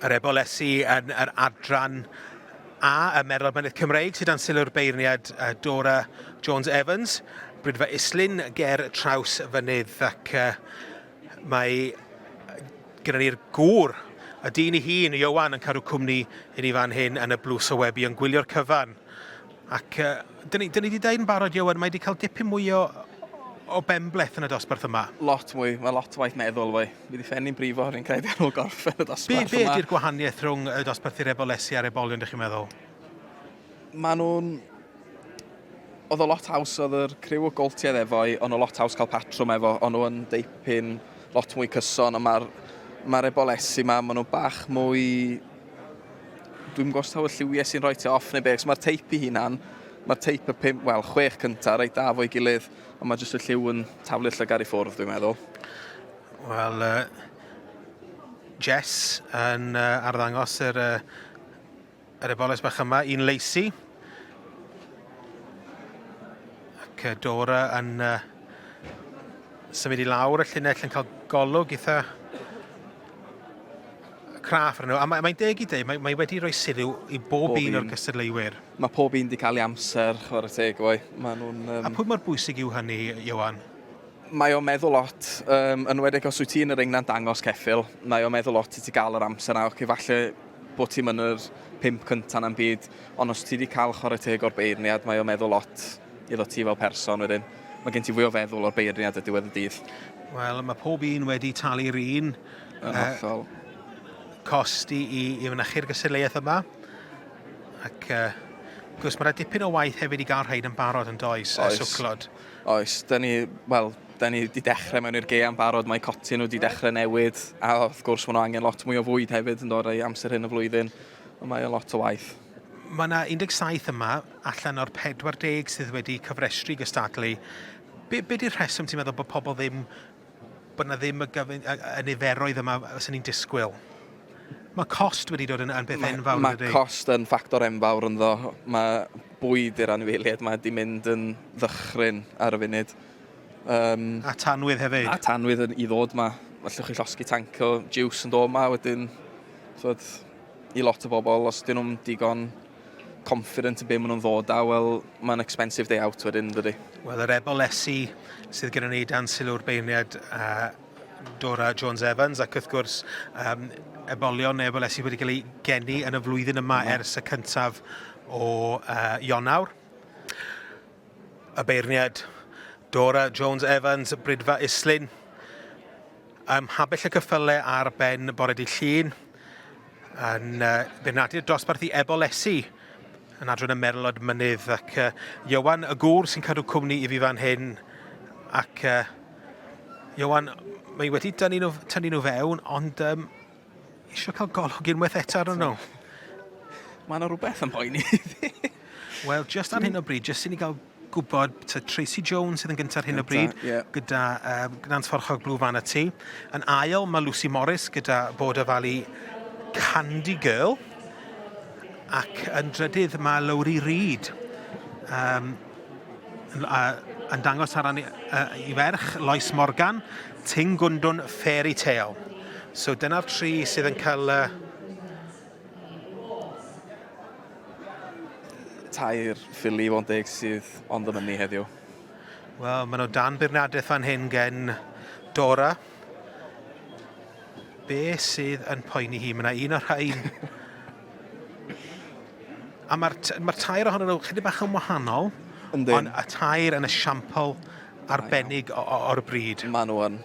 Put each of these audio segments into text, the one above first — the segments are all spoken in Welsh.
yr Ebolesu yn yr adran a y Merlod Mynydd Cymreig sydd dan sylw'r beirniad Dora Jones-Evans. Brydfa islyn ger traws fynydd ac mae gyda ni'r gŵr, y dyn ei hun, Iowan, yn cadw cwmni i ni fan hyn yn y blws o webi yn gwylio'r cyfan. Ac dyn ni wedi dweud yn barod, Iowan, mae wedi cael dipyn mwy o benbleth yn y dosbarth yma. Lot mwy, mae lot o waith meddwl fwy. Fi wedi ffenni'n brifo rwy'n credu ar ôl gorffen y dosbarth yma. Be ydy'r gwahaniaeth rhwng y dosbarth i'r Ebolesu a'r ebolion, ydych chi'n meddwl? Maen nhw'n... Oedd o lot haws, oedd yr criw o goltiau efo'i, ond o lot haws cael patrwm efo, ond nhw'n deipyn lot mwy cyson, ond mae'r Ebolesu yma, maen nhw bach mwy... Dwi'n gwrs taw y lliwiau sy'n rhoi ti off neu beth, mae'r teip i hunan, mae'r teip y 6 cyntaf, reit da fo'i gilydd, ond mae jyst y lliw yn taflu llygad i ffwrdd, dwi'n meddwl. Wel, Jess yn arddangos yr Eboles bach yma, un leisi. Ac Dora yn symud i lawr y llinell yn cael golwg eitha craff ar nhw. A mae'n deg i dweud, mae wedi rhoi sylw i bob un o'r gystadleuwyr. Mae pob un wedi cael ei amser, chwarae teg o'i. A pwy mor bwysig yw hynny, Iowan? Mae o'n meddwl lot, yn wedig os wyt ti yn yr ringna'n dangos ceffil, mae o'n meddwl lot i ti gael yr amser na, ac falle bod ti'n yn yr 5 cyntaf na'n byd, ond os ti wedi cael chwarae teg o'r beirniad, mae o'n meddwl lot iddo ti fel person wedyn. Mae gen ti fwy o feddwl o'r beirniad y diwedd y dydd. Wel, mae pob un wedi talu'r un costi i fynychu'r gystadleuaeth yma. Ac gwrs, mae'na dipyn o waith hefyd i gael rhaid yn barod yn does, swclod. Oes, da ni wedi dechrau mewn i'r gea yn barod, mae coti nhw wedi dechrau newid, a wrth gwrs mae nhw angen lot mwy o fwyd hefyd yn dod o'i amser hyn y flwyddyn, ond mae lot o waith. Mae yna 17 yma, allan o'r 40 sydd wedi cyfrestru gystadlu. Be di'r rheswm ti'n meddwl bod pobl bod yna ddim y niferoedd yma sy'n ni'n disgwyl? Mae cost wedi dod yn beth enfawr. Mae cost yn ffactor enfawr ynddo. Mae bwyd i'r anifeiliaid, mae wedi mynd yn ddychryn ar y funud. A tanwydd hefyd? A tanwydd i ddod yma. Allwch chi llosgu tank o jiws yn dod yma wedyn. I lot o bobl, os dyn nhw'n digon confident yn beth maen nhw'n ddod a, wel, mae'n expensive day out wedyn, dydy. Wel, yr Ebolesu sydd gyda ni dan sylw'r beirniad Dora Jones-Evans, ac wrth gwrs ebolion neu Ebolesu wedi cael ei geni yn y flwyddyn yma ers y cyntaf o Ionawr. Y beirniad Dora Jones-Evans, Brydfa Islyn, habell y cyffylau ar ben bore dydd Llun, yn beirniadu'r dosbarth i Ebolesu yn adran y Merlod Mynydd, ac Iowan, y gŵr sy'n cadw cwmni i fi fan hyn, ac Iowan, mae wedi tynnu nhw fewn, ond eisiau cael golwg unwaith eto ar nhw. Mae yna rhywbeth yn poeni. Wel, just ar hyn o bryd, just i ni gael gwybod, Tracy Jones sydd yn gyntaf ar hyn o bryd, gyda Adfarch Blue Vanity. Yn ail, mae Lucy Morris gyda Border Valley Candy Girl, ac yn drydydd mae Lowry Reid yn dangos ar i ferch Lois Morgan, Ting Gundwn Fairy Tale. So dyna'r tri sydd yn cael tair ffili fo'n deg sydd ond y mynnu heddiw. Wel, maen nhw dan beirniadaeth fan hyn gen Dora. Be sydd yn poeni hi? Mae yna un o'r rhain. A mae'r tair ohonyn nhw chydig bach yn wahanol, ond y tair yn esiampl arbennig o'r bryd. Maen nhw yn.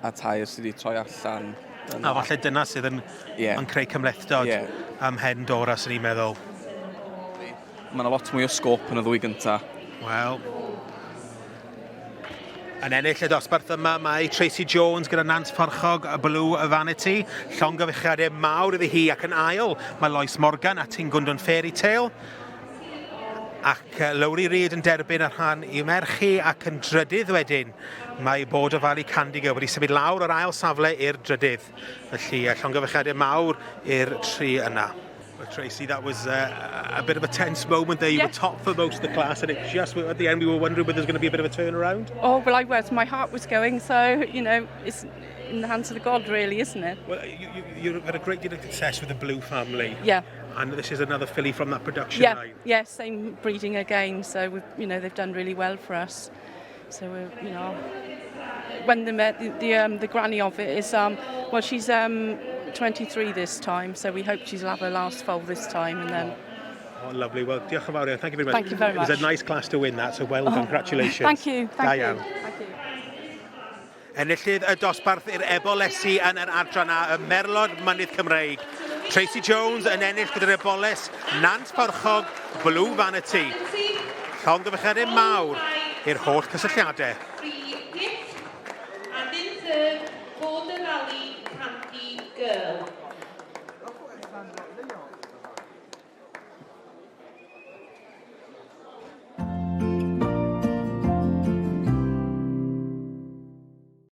A tair sydd wedi troi allan. A falle dyna sydd yn creu cymlethdod am hen Dora, sy'n ni'n meddwl. Mae yna lot mwy o sgop yn y ddwy gyntaf. Wel, yn ennill y dosbarth yma, mae Tracy Jones gyda Nant Farchog, y Blue Vanity. Llongyfechiadau mawr iddi hi, ac yn ail, mae Lois Morgan a Ting Gundwn Fairy Tale. Ac Lowry Reid yn derbyn ar rhan i'w merchu, ac yn drydydd wedyn, mae Border Valley Candy Girl wedi symud lawr o'r ail safle i'r drydydd. Felly, llongyfechiadau mawr i'r tri yna. Well, Tracy, that was a bit of a tense moment there. You were top for most of the class, and it just at the end we were wondering whether there's going to be a bit of a turnaround. Oh, well, I was. My heart was going, so, you know, in the hands of the God, really, isn't it? Well, you've had a great deal of success with the Blue family. Yeah. And this is another filly from that production Yeah, line. yeah, same breeding again. So they've done really well for us. So when the granny of it is she's 23 this time. So we hope she'll have her last foal this time, and then. Oh, lovely. Well, diolch yn fawr iawn. Thank you very much. Thank you very much. It was a nice class to win that, so well done. Congratulations. Thank you. Da iawn. Thank you. Enillydd y dosbarth i'r Ebolesi yn yr adran a y Merlod Mynydd Cymreig. Tracy Jones yn ennill gyda'r Eboles, Nant Porchog, Blue Vanity. Llond y fychadau mawr i'r holl cysylltiadau.